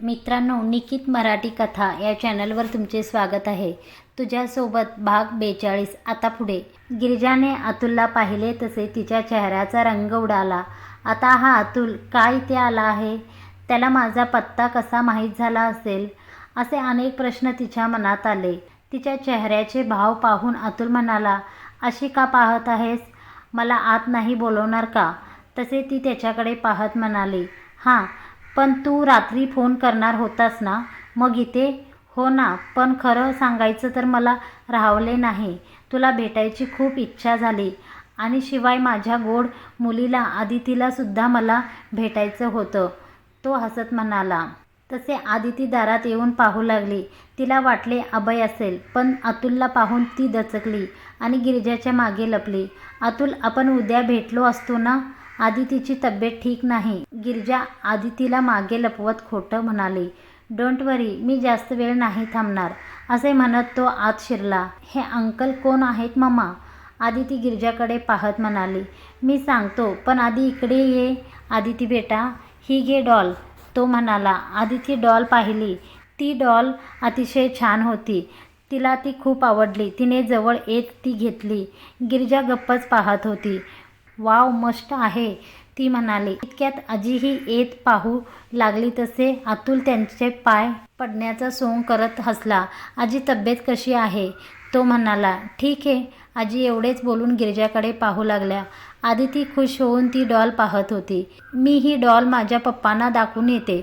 मित्रांनो, निकित मराठी कथा या चॅनलवर तुमचे स्वागत आहे. तुझ्यासोबत भाग 42. आता पुढे. गिरिजाने अतुलला पाहिले तसे तिच्या चेहऱ्याचा रंग उडाला. आता हा अतुल काय इथे आला आहे? त्याला माझा पत्ता कसा माहीत झाला असेल? असे अनेक प्रश्न तिच्या मनात आले. तिच्या चेहऱ्याचे भाव पाहून अतुल म्हणाला, अशी का पाहत आहेस? मला आत नाही बोलवणार का? तसे ती त्याच्याकडे पाहत म्हणाली, हां, पण तू रात्री फोन करणार होतास ना, मग इथे? हो ना, पण खरं सांगायचं तर मला राहवले नाही. तुला भेटायची खूप इच्छा झाली आणि शिवाय माझ्या गोड मुलीला आदितीला सुद्धा मला भेटायचं होतं. तो हसत म्हणाला. तसे आदिती दारात येऊन पाहू लागली. तिला वाटले अभय असेल, पण अतुलला पाहून ती दचकली आणि गिरिजाच्या मागे लपली. अतुल, आपण उद्या भेटलो असतो ना? आदितीची तब्येत ठीक नाही. गिरिजा आदितीला मागे लपवत खोटं म्हणाली. डोंट वरी, मी जास्त वेळ नाही थांबणार, असे म्हणत तो आत शिरला. हे अंकल कोण आहेत मम्मा? आदिती गिरिजाकडे पाहत म्हणाली. मी सांगतो, पण आधी इकडे ये. आदिती बेटा, ही घे डॉल, तो म्हणाला. आदिती डॉल पाहिली. ती डॉल अतिशय छान होती. तिला ती खूप आवडली. तिने जवळ येत ती घेतली. गिरिजा गप्पच पाहत होती. वाव, मस्त आहे, ती म्हणाली. इतक्यात आजीही येत पाहू लागली. तसे अतुल त्यांचे पाय पडण्याचा सोंग करत हसला. आजी, तब्येत कशी आहे? तो म्हणाला. ठीक आहे. आजी एवढेच बोलून गिरिजाकडे पाहू लागल्या. आदिती खुश होऊन ती डॉल पाहत होती. मी ही डॉल माझ्या पप्पांना दाखवून येते,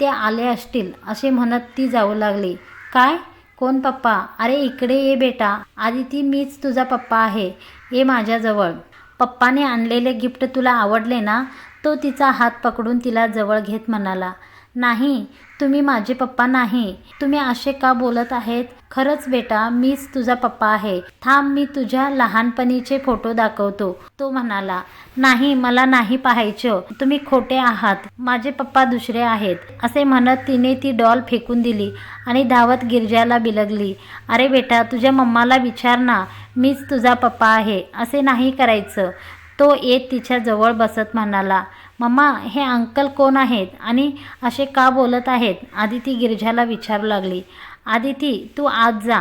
ते आले असतील, असे म्हणत ती जाऊ लागली. काय? कोण पप्पा? अरे इकडे ये बेटा. आदिती, मीच तुझा पप्पा आहे, ये माझ्याजवळ. पप्पाने आणलेले गिफ्ट तुला आवडले ना? तो तिचा हात पकडून तिला जवळ घेत म्हणाला. नाही, तुम्ही माझे पप्पा नाही. तुम्ही असे का बोलत आहेत? खरंच बेटा, मीच तुझा पप्पा आहे. थांब, मी तुझ्या लहानपणीचे फोटो दाखवतो, तो म्हणाला. नाही, मला नाही पाहायचं. तुम्ही खोटे आहात. माझे पप्पा दुसरे आहेत, असे म्हणत तिने ती डॉल फेकून दिली आणि धावत गिरिजाला बिलगली. अरे बेटा, तुझ्या मम्माला विचार ना, मीच तुझा पप्पा आहे. असे नाही करायचं. तो येत तिच्या जवळ बसत म्हणाला. मम्मा, हे अंकल कोण आहेत आणि असे का बोलत आहेत? आदिती गिरिजाला विचारू लागली. आदिती, तू आत जा.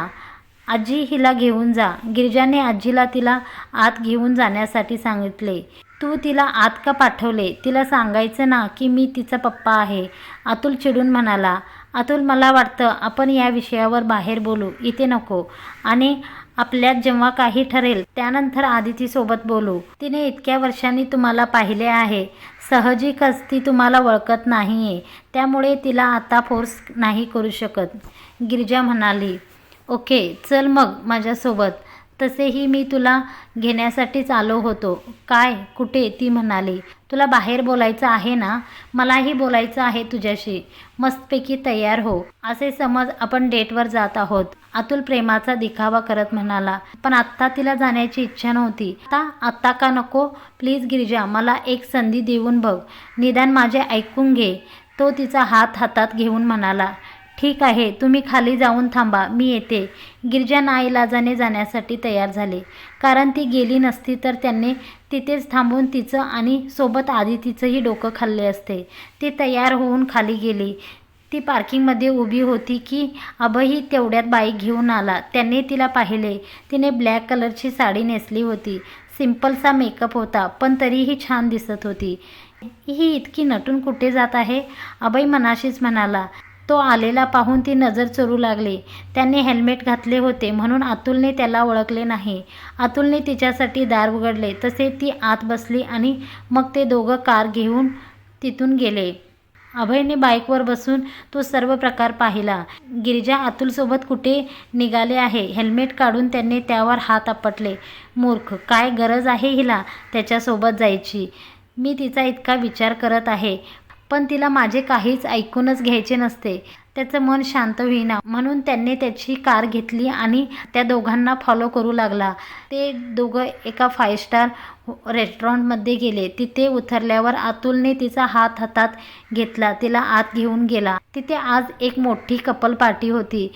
आजी, हिला घेऊन जा. गिरिजाने आजीला तिला आत घेऊन जाण्यासाठी सांगितले. तू तिला आत का पाठवले? तिला सांगायचं ना की मी तिचा पप्पा आहे, अतुल चिडून म्हणाला. अतुल, मला वाटतं आपण या विषयावर बाहेर बोलू, इथे नको. आणि आपल्यात जेव्हा काही ठरेल त्यानंतर आदितीसोबत बोलू. तिने इतक्या वर्षांनी तुम्हाला पाहिले आहे. साहजिकच ती तुम्हाला ओळखत नाहीये, त्यामुळे तिला आता फोर्स नाही करू शकत. गिरिजा म्हणाली. ओके, चल मग माझ्यासोबत. तसेही मी तुला घेण्यासाठीच आलो होतो. काय? कुठे? ती म्हणाली. तुला बाहेर बोलायचं आहे ना? मलाही बोलायचं आहे तुझ्याशी. मस्तपैकी तयार हो. असे समज आपण डेटवर जात आहोत, अतुल प्रेमाचा दिखावा करत म्हणाला. पण आत्ता तिला जाण्याची इच्छा नव्हती. आत्ता का नको? प्लीज गिरिजा, मला एक संधी देऊन बघ. निदान माझे ऐकून घे. तो तिचा हात हातात घेऊन म्हणाला. ठीक आहे, तुम्ही खाली जाऊन थांबा, मी येते. गिरिजा नाईलाजाने जाण्यासाठी तयार झाली, कारण ती गेली नसती तर त्यांनी तिथेच थांबून तिचं आणि सोबत आदितीचंही डोकं खाल्ले असते. ती तयार होऊन खाली गेली. ती पार्किंगमध्ये उभी होती की अभयही तेवढ्यात बाईक घेऊन आला. त्यांनी तिला पाहिले. तिने ब्लॅक कलरची साडी नेसली होती. सिंपलसा मेकअप होता, पण तरीही छान दिसत होती. ही इतकी नटून कुठे जात आहे? अभय मनाशीच म्हणाला. तो आलेला पाहून ती नजर चोरू लागली. त्यांनी हेल्मेट घातले होते म्हणून अतुलने त्याला ओळखले नाही. अतुलने तिच्यासाठी दार उघडले. तसे ती आत बसली आणि मग ते दोघं कार घेऊन तिथून गेले. अभयने बाईकवर बसून तो सर्व प्रकार पाहिला. गिरिजा अतुलसोबत कुठे निघाले आहे? हेल्मेट काढून त्याने त्यावर हात आपटले. मूर्ख, काय गरज आहे हिला त्याच्यासोबत जायची? मी तिचा इतका विचार करत आहे, पण तिला माझे काहीच ऐकूनच घ्यायचे नसते. त्याचं मन शांत होईना म्हणून त्याने त्याची कार घेतली आणि त्या दोघांना फॉलो करू लागला. ते दोघं एका 5 स्टार रेस्टॉरंटमध्ये गेले. तिथे उतरल्यावर अतुलने तिचा हात हातात घेतला. तिला आत घेऊन गेला. तिथे आज एक मोठी कपल पार्टी होती.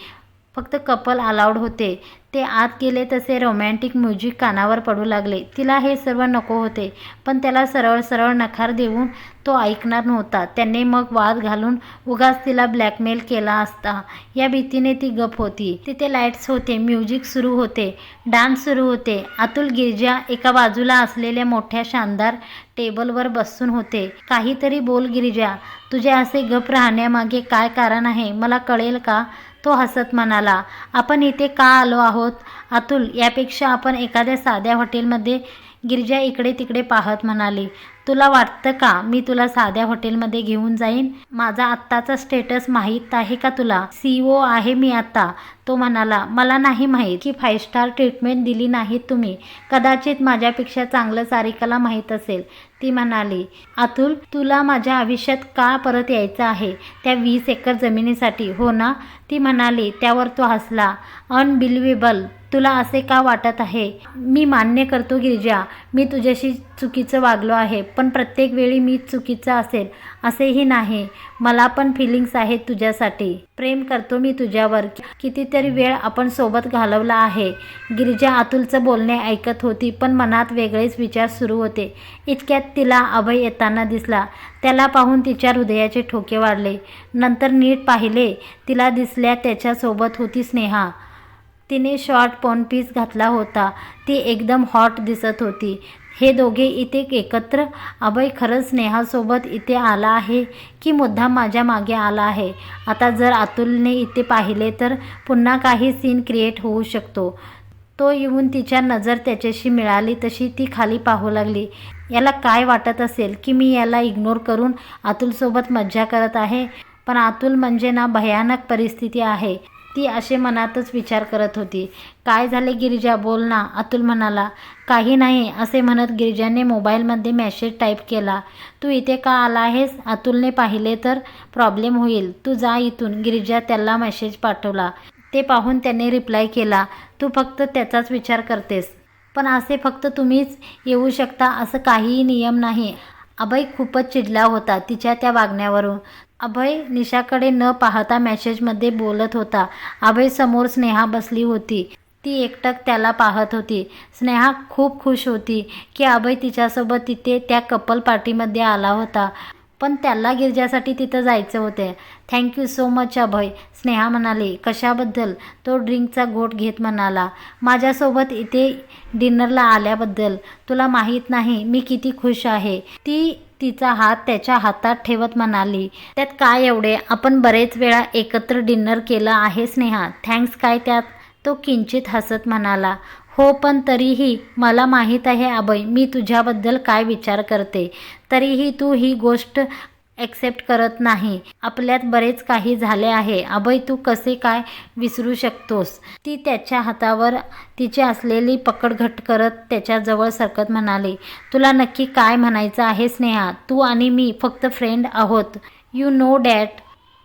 फक्त कपल अलाउड होते. ते आत गेले तसे रोमॅन्टिक म्युझिक कानावर पडू लागले. तिला हे सर्व नको होते, पण त्याला सरळ सरळ नकार देऊन तो ऐकणार नव्हता. त्याने मग वाद घालून उगाच तिला ब्लॅकमेल केला असता या भीतीने ती गप होती. तिथे लाईट्स होते, म्युझिक सुरू होते, डान्स सुरू होते. अतुल गिरिजा एका बाजूला असलेल्या मोठ्या शानदार टेबलवर बसून होते. काहीतरी बोल गिरिजा, तुझे असे गप राहण्यामागे काय कारण आहे, मला कळेल का? तो हसत म्हणाला. आपण इथे का आलो आहोत अतुल, यापेक्षा आपण एखाद्या साध्या हॉटेलमध्ये. गिरिजा इकडे तिकडे पाहत म्हणाली. तुला वाटतं का मी तुला साध्या हॉटेलमध्ये घेऊन जाईन? माझा आत्ताचा स्टेटस माहीत आहे का तुला? CEO आहे मी आता. तो म्हणाला. मला नाही माहीत की 5 स्टार ट्रीटमेंट दिली नाहीत तुम्ही. कदाचित माझ्यापेक्षा चांगलं सारिकाला माहीत असेल. ती म्हणाली. अतुल, तुला माझ्या आयुष्यात का परत यायचं आहे? त्या 20 एकर जमिनीसाठी, हो ना? ती म्हणाली. त्यावर तो हसला. अनबिलिव्हेबल. तुला असे का वाटत आहे? मी मान्य करतो गिरिजा, मी तुझ्याशी चुकीचं वागलो आहे, पण प्रत्येक वेळी मी चुकीचं असेल असेही नाही. मला पण फिलिंग्स आहेत तुझ्यासाठी. प्रेम करतो मी तुझ्यावर. कितीतरी वेळ आपण सोबत घालवला आहे. गिरिजा अतुलचं बोलणे ऐकत होती, पण मनात वेगळेच विचार सुरू होते. इतक्यात तिला अभय येताना दिसला. त्याला पाहून तिच्या हृदयाचे ठोके वाढले. नंतर नीट पाहिले, तिला दिसल्या त्याच्यासोबत होती स्नेहा. तिने शॉर्ट पॉनपीस घातला होता. ती एकदम हॉट दिसत होती. हे दोघे इथे एकत्र? अभय खरंच स्नेहासोबत इथे आला आहे की मुद्दाम माझ्या मागे आला आहे? आता जर अतुलने इथे पाहिले तर पुन्हा काही सीन क्रिएट होऊ शकतो. तो येऊन तिच्या नजर त्याच्याशी मिळाली तशी ती खाली पाहू लागली. याला काय वाटत असेल की मी याला इग्नोर करून अतुलसोबत मज्जा करत आहे? पण अतुल म्हणजे ना भयानक परिस्थिती आहे. ती असे मनातच विचार करत होती. काय झाले गिरिजा, बोल ना, अतुल म्हणाला. काही नाही, असे म्हणत गिरिजाने मोबाईलमध्ये मेसेज टाईप केला. तू इथे का आला आहेस? अतुलने पाहिले तर प्रॉब्लेम होईल, तू जा इथून. गिरिजा त्याला मेसेज पाठवला. ते पाहून त्याने रिप्लाय केला. तू फक्त त्याचाच विचार करतेस. पण असे फक्त तुम्हीच येऊ शकता असं काहीही नियम नाही. अभय खूपच चिडला होता तिच्या त्या वागण्यावरून. अभय निशाकडे न पाहता मेसेजमध्ये बोलत होता. अभय समोर स्नेहा बसली होती. ती एकटक त्याला पाहत होती. स्नेहा खूप खुश होती की अभय तिच्यासोबत तिथे त्या कपल पार्टीमध्ये आला होता, पण त्याला गिरिजासाठी तिथं जायचं होते. थँक्यू सो मच अभय, स्नेहा म्हणाली. कशाबद्दल? तो ड्रिंकचा घोट घेत म्हणाला. माझ्यासोबत इथे डिनरला आल्याबद्दल. तुला माहीत नाही मी किती खुश आहे. ती तिचा हात त्याच्या हातात ठेवत म्हणाली. त्यात काय एवढे, आपण बरेच वेळा एकत्र डिनर केलं आहे स्नेहा. थँक्स काय त्यात? तो किंचित हसत म्हणाला. हो, पण तरीही मला माहीत आहे अभय मी तुझ्याबद्दल काय विचार करते. तरीही तू ही गोष्ट ॲक्सेप्ट करत नाही. आपल्यात बरेच काही झाले आहे अभय, तू कसे काय विसरू शकतोस? ती त्याच्या हातावर तिची असलेली पकड घट्ट करत त्याच्याजवळ सरकत म्हणाली. तुला नक्की काय म्हणायचं आहे स्नेहा? तू आणि मी फक्त फ्रेंड आहोत. You know that.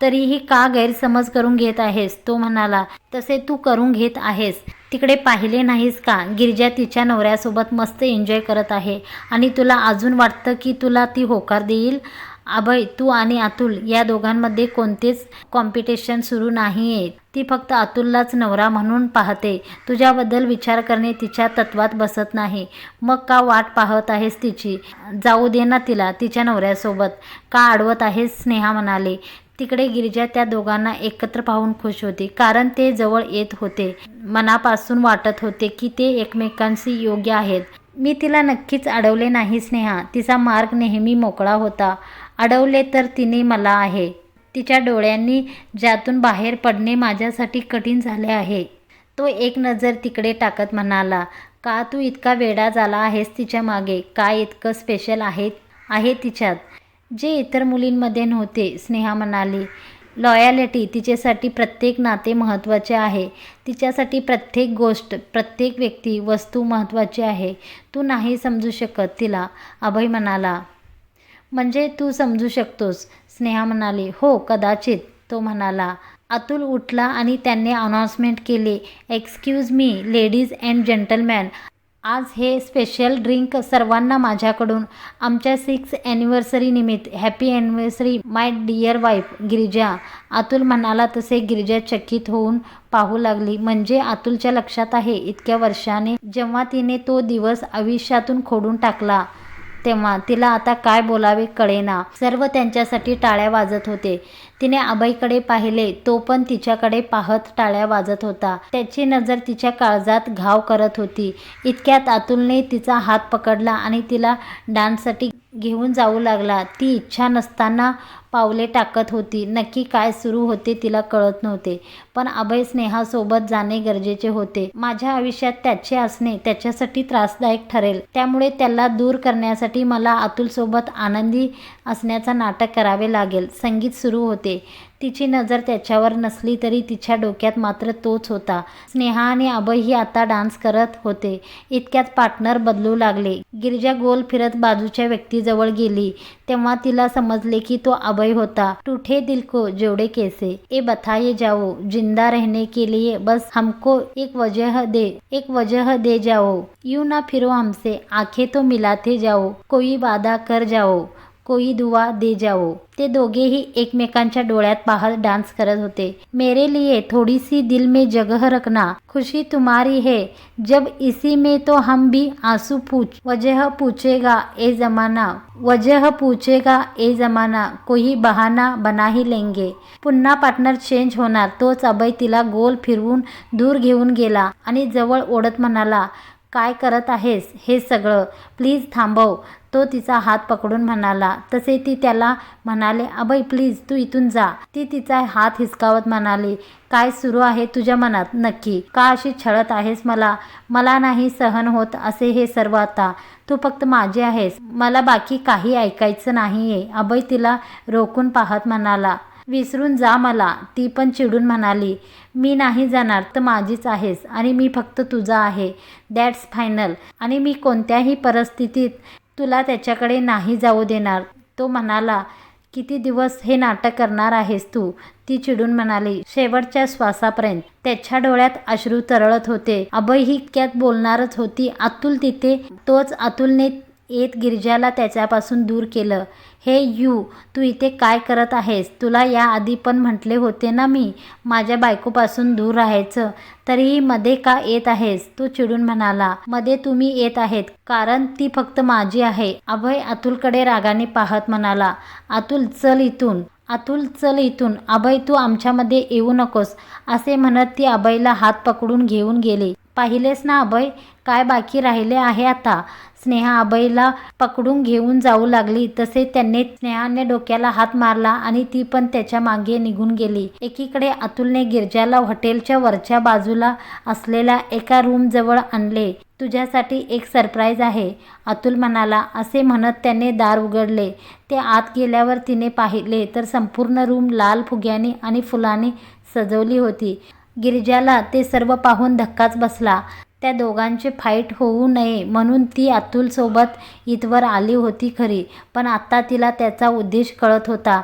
तरीही का गैरसमज करून घेत आहेस? तो म्हणाला. तसे तू करून घेत आहेस. तिकडे पाहिले नाहीस का? गिरिजा तिच्या नवऱ्यासोबत मस्त एन्जॉय करत आहे आणि तुला अजून वाटतं की तुला ती होकार देईल? अभय, तू आणि अतुल या दोघांमध्ये कोणतेच कॉम्पिटिशन सुरू नाही आहे. ती फक्त अतुललाच नवरा म्हणून पाहते. तुझ्याबद्दल विचार करणे तिच्या तत्वात बसत नाही. मग का वाट पाहत आहेस तिची? जाऊ दे ना तिला तिच्या नवऱ्यासोबत. का अडवत आहेस? स्नेहा म्हणाली. तिकडे गिरिजा त्या दोघांना एकत्र पाहून खुश होती, कारण ते जवळ येत होते. मनापासून वाटत होते की ते एकमेकांशी योग्य आहेत. मी तिला नक्कीच अडवले नाही स्नेहा. तिचा मार्ग नेहमी मोकळा होता. अडवले तर तिने मला आहे. तिच्या डोळ्यांनी ज्यातून बाहेर पडणे माझ्यासाठी कठीण झाले आहे. तो एक नजर तिकडे टाकत म्हणाला. का तू इतका वेडा झाला आहेस तिच्या मागे? काय इतकं स्पेशल आहे तिच्यात जे इतर मुलींमध्ये नव्हते? स्नेहा म्हणाली. लॉयॅलिटी. तिच्यासाठी प्रत्येक नाते महत्त्वाचे आहे. तिच्यासाठी प्रत्येक गोष्ट, प्रत्येक व्यक्ती, वस्तू महत्त्वाची आहे. तू नाही समजू शकत तिला, अभय म्हणाला. म्हणजे तू समजू शकतोस? स्नेहा म्हणाली. हो, कदाचित. तो म्हणाला. अतुल उठला आणि त्याने अनाउन्समेंट केले. Excuse me ladies and gentleman, आज हे स्पेशल ड्रिंक सर्वांना माझ्याकडून आमच्या 6th ॲनिव्हर्सरी निमित्त happy anniversary my dear wife Girija. Atul म्हणाला तसे गिरिजा चकित होऊन पाहू लागली. म्हणजे अतुलच्या लक्षात आहे इतक्या वर्षाने जेव्हा तिने तो दिवस आयुष्यातून खोडून टाकला तेव्हा तिला आता काय बोलावे कळेना. सर्व त्यांच्यासाठी टाळ्या वाजत होते. तिने अभयकडे पाहिले, तो पण तिच्याकडे पाहत टाळ्या वाजत होता. त्याची नजर तिच्या काळजात घाव करत होती. इतक्यात अतुलने तिचा हात पकडला आणि तिला डान्ससाठी घेऊन जाऊ लागला. ती इच्छा नसताना पावले टाकत होती. नक्की काय सुरू होते तिला कळत नव्हते, पण अभय स्नेहासोबत जाणे गरजेचे होते. माझ्या आयुष्यात त्याचे असणे त्याच्यासाठी त्रासदायक ठरेल, त्यामुळे त्याला दूर करण्यासाठी मला अतुलसोबत आनंदी असण्याचा नाटक करावे लागेल. संगीत सुरू होते. तिची नजर त्याच्यावर नसली तरी तिच्या डोक्यात मात्र तोच होता. स्नेहा आणि अभयही आता डान्स करत होते. इतक्यात पार्टनर बदलू लागले. गिरिजा गोल फिरत बाजूच्या व्यक्तीजवळ गेली तेव्हा तिला समजले की तो अभय होता. टूटे दिल को जोड़े कैसे, ए बताए जाओ, जिंदा रहने के लिए बस हमको एक वजह दे जाओ, यूं ना फिरो हमसे, आंखें तो मिलाते जाओ, कोई वादा कर जाओ, कोई दुआ दे जाओ. ते दोघेही एकमेकांच्या डोळ्यात पाहत डान्स करत होते. मेरे लिए थोड़ी सी दिल में जगह रखना, खुशी तुम्हारी है जब इसी में तो हम भी आंसू वजह पूछेगा ए जमाना, कोई बहाना बना ही लेंगे. पुन्हा पार्टनर चेंज होणार. तोच अभय तिला गोल फिरवून दूर घेऊन गेला आणि जवळ ओढत म्हणाला, काय करत आहेस हे सगळं, प्लीज थांबव. तो तिचा हात पकडून म्हणाला. तसे ती त्याला म्हणाले, अभय प्लीज तू इथून जा. ती तिचा हात हिसकावत म्हणाली, काय सुरू आहे तुझ्या मनात नक्की? का अशी छळत आहेस मला? मला नाही सहन होत असे हे सर्व आता. तू फक्त माझी आहेस, मला बाकी काही ऐकायचं नाहीये. अभय तिला रोखून पाहत म्हणाला, विसरून जा मला. ती पण चिडून म्हणाली, मी नाही जाणार, तर माझीच आहेस आणि मी फक्त तुझा आहे. That's final. आणि मी कोणत्याही परिस्थितीत तुला त्याच्याकडे नाही जाऊ देणार. तो म्हणाला, किती दिवस हे नाटक करणार आहेस तू? ती चिडून म्हणाली, शेवटच्या श्वासापर्यंत. त्याच्या डोळ्यात अश्रू तरळत होते. अभय ही इतक्यात बोलणारच होती. अतुल तिथे. तोच अतुलने येत गिरिजाला त्याच्यापासून दूर केलं. हे तू इथे काय करत आहेस? तुला याआधी पण म्हटले होते ना मी माझ्या बायकोपासून दूर राहायचं, तरीही मध्ये का येत आहेस? तो चिडून म्हणाला, मध्ये तुम्ही येत आहेत कारण ती फक्त माझी आहे. अभय अतुलकडे रागाने पाहत म्हणाला, अतुल चल इथून. अभय तू आमच्यामध्ये येऊ नकोस असे म्हणत ती अभयला हात पकडून घेऊन गेली. पाहिलेस ना अभय, काय बाकी राहिले आहे आता? स्नेहा अभयला पकडून घेऊन जाऊ लागली तसे स्नेहाने डोक्याला हात मारला आणि ती पण त्याच्या मागे निघून गेली. एकीकडे अतुलने गिरजाला हॉटेलच्या वरच्या बाजूला असलेल्या एका रूमजवळ आणले. तुझ्यासाठी एक सरप्राईज आहे, अतुल म्हणाला. असे म्हणत त्याने दार उघडले. ते आत गेल्यावर तिने पाहिले तर संपूर्ण रूम लाल फुग्यांनी आणि फुलांनी सजवली होती. गिरिजाला ते सर्व पाहून धक्काच बसला. त्या दोघांचे फाईट होऊ नये म्हणून ती अतुलसोबत इथवर आली होती खरी, पण आता तिला त्याचा उद्देश कळत होता.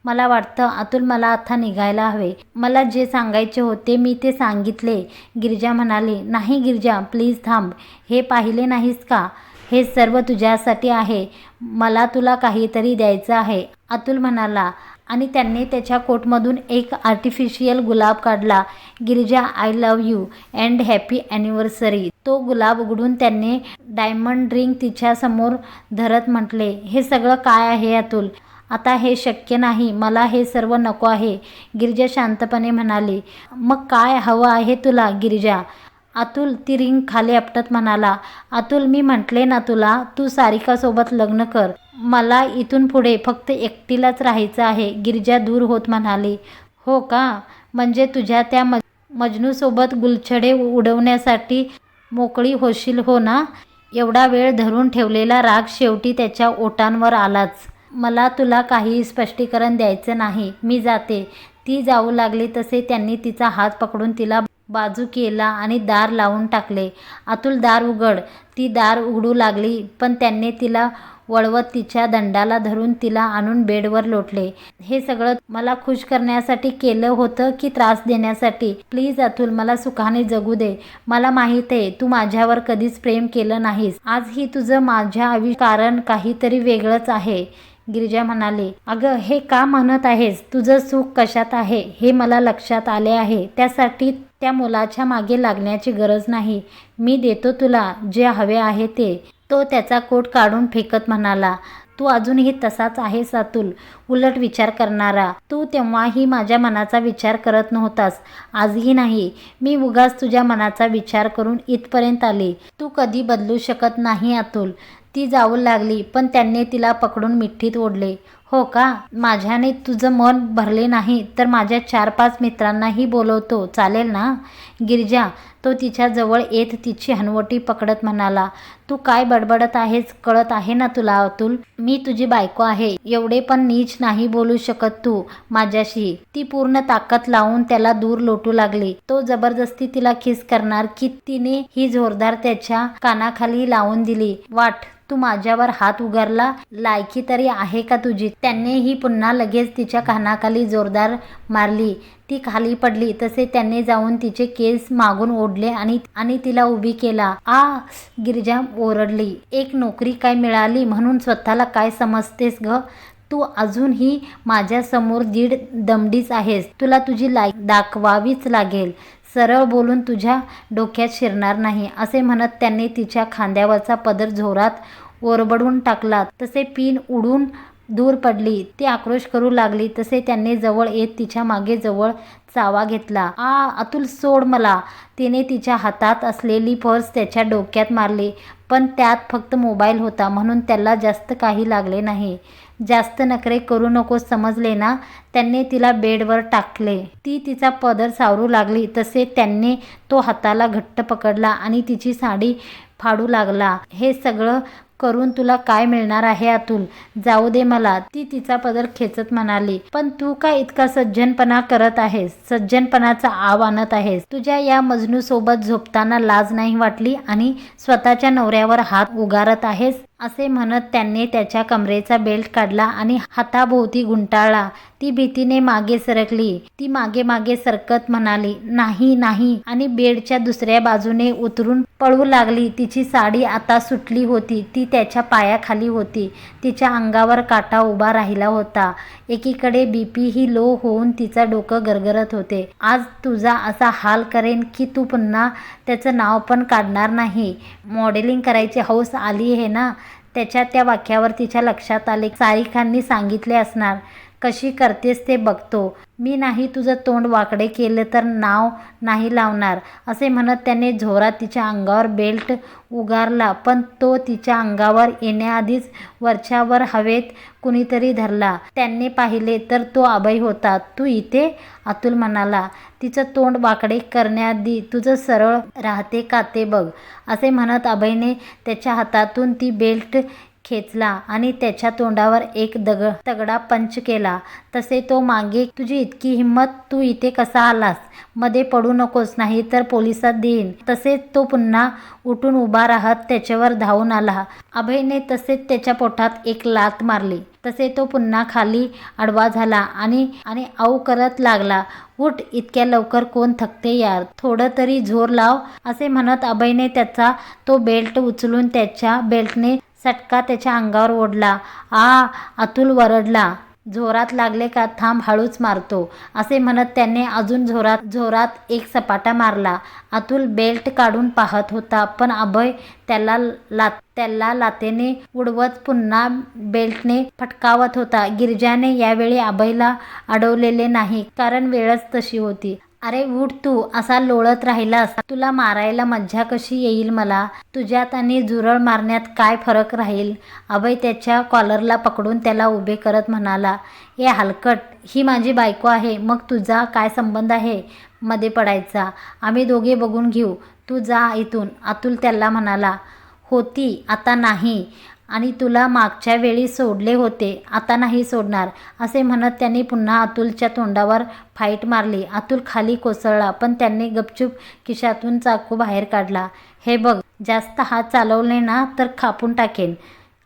मला वाटतं अतुल मला आता निघायला हवे. मला जे सांगायचे होते मी ते सांगितले. गिरिजा म्हणाली, नाही गिरिजा प्लीज थांब. हे पाहिले नाहीस का? हे सर्व तुझ्यासाठी आहे. मला तुला काहीतरी द्यायचं आहे, अतुल म्हणाला आणि त्याने त्याच्या कोटमधून एक आर्टिफिशियल गुलाब काढला. Girija I love you and happy anniversary. तो गुलाब उघडून त्याने डायमंड रिंग तिच्या समोर धरत म्हटले, हे सगळं काय आहे अतुल? आता हे शक्य नाही, मला हे सर्व नको आहे. गिरिजा शांतपणे म्हणाली, मग काय हवं आहे तुला गिरिजा? अतुल ती रिंग खाली आपटत म्हणाला, अतुल मी म्हटले ना तुला, तू सारिकासोबत लग्न कर. मला इथून पुढे फक्त एकटीलाच राहायचं आहे. गिरिजा दूर होत म्हणाली, हो का? म्हणजे तुझ्या त्या मजनूसोबत गुलछडे उडवण्यासाठी मोकळी होशील हो ना? एवढा वेळ धरून ठेवलेला राग शेवटी त्याच्या ओठांवर आलाच. मला तुला काही स्पष्टीकरण द्यायचं नाही, मी जाते. ती जाऊ लागली तसे त्यांनी तिचा हात पकडून तिला बाजू केला आणि दार लावून टाकले. अतुल दार उघड. ती दार उघडू लागली पण त्याने तिला वळवत तिच्या दंडाला धरून तिला आणून बेडवर लोटले. हे सगळं मला खुश करण्यासाठी केलं होतं की त्रास देण्यासाठी? प्लीज अतुल, मला सुखाने जगू दे. मला माहीत आहे तू माझ्यावर कधीच प्रेम केलं नाहीस. आजही तुझं माझ्या कारण काहीतरी वेगळंच आहे. गिरिजा म्हणाली, अगं हे का म्हणत आहेस? तुझं सुख कशात आहे हे मला लक्षात आले आहे. त्यासाठी त्या मुलाच्या मागे लागण्याची गरज नाही. मी देतो तुला जे हवे आहे ते. तो त्याचा कोट काढून फेकत म्हणाला, तू अजूनही तसाच आहेस अतुल, उलट विचार करणारा. तू तेव्हाही माझ्या मनाचा विचार करत नव्हतास, आजही नाही. मी उगाच तुझ्या मनाचा विचार करून इथपर्यंत आली. तू कधी बदलू शकत नाही अतुल. ती जाऊ लागली पण त्यांनी तिला पकडून मिठीत ओढले. हो का? माझ्याने तुझं मन भरले नाही तर माझ्या 4-5 मित्रांनाही बोलवतो, चालेल ना? गिरिजा, तो तिच्या जवळ येत तिची हनवटी पकडत म्हणाला, तू काय बडबडत आहेस कळत आहे ना तुला अतुल? मी तुझी बायको आहे. एवढे पण नीच नाही बोलू शकत तू माझ्याशी. ती पूर्ण ताकद लावून त्याला दूर लोटू लागली. तो जबरदस्ती तिला किस करणार की तिने ही जोरदार त्याच्या कानाखाली लावून दिली. वाट, तू माझ्यावर हात उगारला, लायकी तरी आहे का तुझी? त्यानेही पुन्हा लगेच तिच्या कानाखाली जोरदार मारली. ती खाली पडली तसे त्याने जाऊन तिचे केस मागून ओढले आणि तिला उभी केला. आ, गिरिजा ओरडली. एक नोकरी काय मिळाली म्हणून स्वतःला काय समजतेस ग? तू अजूनही माझ्या समोर दीड दमडीच आहेस. तुला तुझी लायकी दाखवावीच लागेल. सरळ बोलून तुझ्या डोक्यात शिरणार नाही, असे म्हणत त्याने तिच्या खांद्यावरचा पदर जोरात ओरबडून टाकला. तसे पिन उडून दूर पडली. ती आक्रोश करू लागली तसे त्याने जवळ येत तिच्या मागे जवळ चावा घेतला. अतुल, सोड मला. तिने तिच्या हातात असलेली पर्स त्याच्या डोक्यात मारली पण त्यात फक्त मोबाईल होता म्हणून त्याला जास्त काही लागले नाही. जास्त नखरे करू नकोस, समजले ना? त्यांनी तिला बेडवर टाकले. ती तिचा पदर सावरू लागली तसे त्यांनी तो हाताला घट्ट पकडला आणि तिची साडी फाडू लागला. हे सगळं करून तुला काय मिळणार आहे अतुल? जाऊ दे मला, ती तिचा पदर खेचत म्हणाली. पण तू काय इतका सज्जनपणा करत आहेस? सज्जनपणाचा आव आणत आहेस? तुझ्या या मजनू सोबत झोपताना लाज नाही वाटली आणि स्वतःच्या नवऱ्यावर हात उगारत आहेस? असे म्हणत त्याने त्याच्या कमरेचा बेल्ट काढला आणि हाताभोवती गुंडाळला. ती भीतीने मागे सरकली. ती मागे मागे सरकत म्हणाली, नाही नाही, आणि बेडच्या दुसऱ्या बाजूने उतरून पळू लागली. तिची साडी आता सुटली होती. ती त्याच्या पायाखाली होती. तिच्या अंगावर काटा उभा राहिला होता. एकीकडे बीपी ही लो होऊन तिचा डोकं गरगरत होते. आज तुझा असा हाल करेन की तू पुन्हा त्याचं नाव पण काढणार नाही. मॉडेलिंग करायची हौस आली आहे ना? त्याच्या त्या वाक्यावर तिच्या लक्षात आले. सारिकांनी सांगितले असणार. कशी करतेस ते बघतो. मी नाही तुझं तोंड वाकडे केलं तर नाव नाही लावणार, असे म्हणत त्याने जोरात तिच्या अंगावर बेल्ट उगारला पण तो तिच्या अंगावर येण्याआधीच वरच्यावर हवेत कुणीतरी धरला. त्यांनी पाहिले तर तो अभय होता. तू इथे? अतुल म्हणाला. तिचं तोंड वाकडे करण्याआधी तुझं सरळ राहते का ते बघ, असे म्हणत अभयने त्याच्या हातातून ती बेल्ट खेचला आणि त्याच्या तोंडावर एक तगडा पंच केला. तसे तो मागे, तुझी इतकी हिंमत, तू इथे कसा आलास? मध्ये पडू नकोस, नाही तर पोलिसात देईन. तसेच तो पुन्हा उठून उभा राहत त्याच्यावर धावून आला. अभयने तसेच त्याच्या पोटात एक लाथ मारली. तसे तो पुन्हा खाली आडवा झाला आणि आऊ करत लागला. उठ, इतक्या लवकर कोण थकते यार, थोडं तरी जोर लाव, असे म्हणत अभयने त्याचा तो बेल्ट उचलून त्याच्या बेल्टने सटका त्याच्या अंगावर ओढला. अतुल वरडला. जोरात लागले का? थांब, हळूच मारतो, असे म्हणत त्याने अजून जोरात एक सपाटा मारला. अतुल बेल्ट काढून पाहत होता पण अभय त्याला लातेने उडवत पुन्हा बेल्टने फटकावत होता. गिरिजाने यावेळी अभयला अडवलेले नाही कारण वेळच तशी होती. अरे उठ तू, असा लोळत राहिलास तुला मारायला मज्जा कशी येईल मला? तुझ्यात आणि जुरळ मारण्यात काय फरक राहील? अभय त्याच्या कॉलरला पकडून त्याला उभे करत म्हणाला. ए हलकट, ही माझी बायको आहे, मग तुझा काय संबंध आहे मध्ये पडायचा? आम्ही दोघे बघून घेऊ, तू जा इथून, अतुल त्याला म्हणाला. होती, आता नाही, आणि तुला मागच्या वेळी सोडले होते, आता नाही सोडणार, असे म्हणत त्यांनी पुन्हा अतुलच्या तोंडावर फाईट मारली. अतुल खाली कोसळला पण त्यांनी गपचूप खिशातून चाकू बाहेर काढला. हे बघ, जास्त हात चालवले ना तर कापून टाकेन,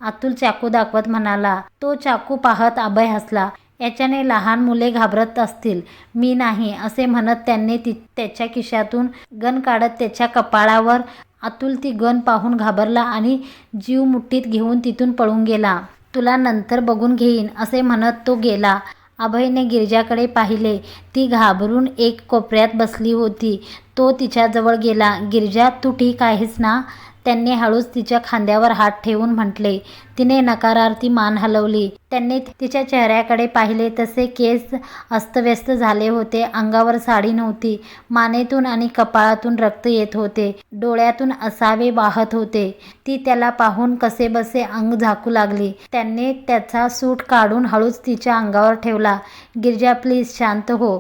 अतुल चाकू दाखवत म्हणाला. तो चाकू पाहत अभय हसला. याच्याने लहान मुले घाबरत असतील, मी नाही असे म्हणत त्याने त्याच्या खिशातून गन काढत त्याच्या कपाळावर. अतुल ती गन पाहून घाबरला आणि जीव मुठीत घेऊन तिथून पळून गेला. तुला नंतर बघून घेईन असे म्हणत तो गेला. अभयने गिरिजाकडे पाहिले. ती घाबरून एक कोपऱ्यात बसली होती. तो तिच्याजवळ गेला. गिरिजा, तू ठीक आहेस ना? त्यांनी हळूच तिच्या खांद्यावर हात ठेवून म्हटले. तिने नकारार्थी मान हलवली. त्यांनी तिच्या चेहऱ्याकडे पाहिले. तसे केस अस्तव्यस्त झाले होते. अंगावर साडी नव्हती. मानेतून आणि कपाळातून रक्त येत होते. डोळ्यातून असावे वाहत होते. ती त्याला पाहून कसेबसे अंग झाकू लागली. त्याने त्याचा सूट काढून हळूच तिच्या अंगावर ठेवला. गिरिजा, प्लीज शांत हो,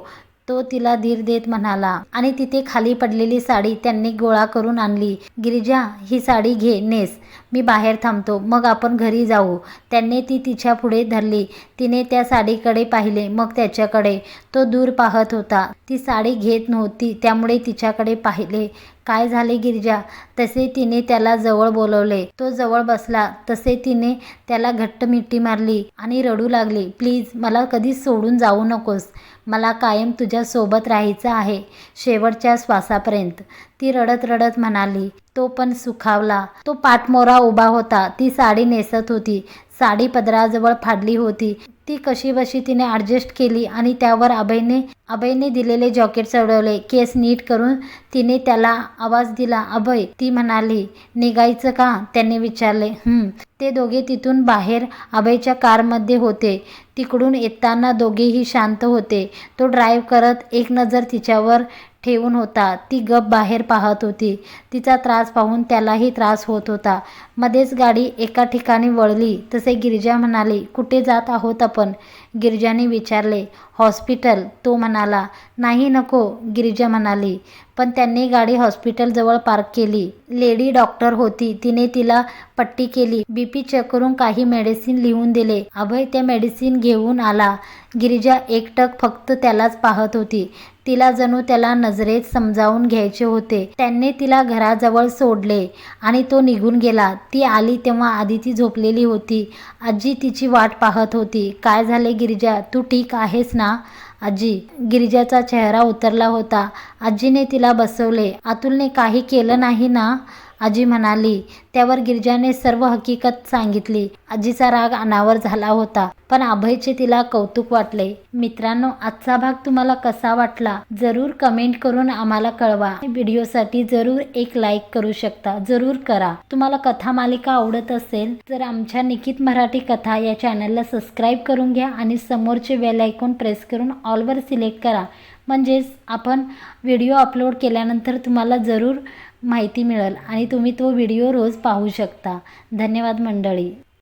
तो तिला धीर देत म्हणाला. आणि तिथे खाली पडलेली साडी त्यांनी गोळा करून आणली. गिरिजा, ही साडी घे, नेस. मी बाहेर थांबतो, मग आपण घरी जाऊ. त्याने ती तिच्या पुढे धरली. तिने त्या साडीकडे पाहिले, मग त्याच्याकडे. तो दूर पाहत होता. ती साडी घेत नव्हती, त्यामुळे तिच्याकडे पाहिले. काय झाले गिरिजा? तसे तिने त्याला जवळ बोलवले. तो जवळ बसला. तसे तिने त्याला घट्ट मिठी मारली आणि रडू लागली. प्लीज, मला कधीच सोडून जाऊ नकोस. मला कायम तुझ्या सोबत राहायचं आहे, शेवटच्या श्वासापर्यंत, ती रडत रडत म्हणाली. तो पण सुखावला. तो पाठमोरा उभा होता. ती साडी नेसत होती. साडी पदराजवळ फाडली होती. ती कशीबशी तिने ॲडजस्ट केली आणि त्यावर अभयने दिलेले जॅकेट चढवले. केस नीट करून तिने त्याला आवाज दिला. अभय, ती म्हणाली. निघायचं का? त्याने विचारले. ते दोघे तिथून बाहेर अभयच्या कारमध्ये होते. तिकडून येताना दोघेही शांत होते. तो ड्राईव्ह करत एक नजर तिच्यावर ठेवून होता. ती गप बाहेर पाहत होती. तिचा त्रास पाहून त्यालाही त्रास होत होता. मध्येच गाडी एका ठिकाणी वळली. तसे गिरिजा म्हणाली. कुठे जात आहोत आपण? गिरिजाने विचारले. हॉस्पिटल, तो म्हणाला. नाही, नको, गिरिजा म्हणाली. पण त्यांनी गाडी हॉस्पिटलजवळ पार्क केली. लेडी डॉक्टर होती. तिने तिला पट्टी केली. बीपी चेक करून काही मेडिसिन लिहून दिले. अभय त्या मेडिसिन घेऊन आला. गिरिजा एकटक फक्त त्यालाच पाहत होती. तिला जणू त्याला नजरेत समजावून घ्यायचे होते. त्यांनी तिला घराजवळ सोडले आणि तो निघून गेला. ती आली तेव्हा आदिती झोपलेली होती. आजी तिची वाट पाहत होती. काय झाले गिरिजा, तू ठीक आहेस ना? आजी. गिरिजाचा चेहरा उतरला होता. आजीने तिला बसवले. अतुलने काही केलं नाही ना? आजी म्हणाली. त्यावर गिरिजाने सर्व हकीकत सांगितली. आजीचा राग अनावर झाला होता, पण अभयचे तिला कौतुक वाटले. मित्रांनो, आजचा भाग तुम्हाला कसा वाटला जरूर कमेंट करून आम्हाला कळवा. व्हिडिओसाठी जरूर एक लाईक करू शकता, जरूर करा. तुम्हाला कथा मालिका आवडत असेल तर आमच्या निकित मराठी कथा या चॅनलला सबस्क्राईब करून घ्या आणि समोरचे बेल आयकॉन प्रेस करून ऑलवर सिलेक्ट करा. म्हणजेच आपण व्हिडिओ अपलोड केल्यानंतर तुम्हाला जरूर माहिती मिळेल आणि तुम्ही तो व्हिडिओ रोज पाहू शकता. धन्यवाद मंडळी.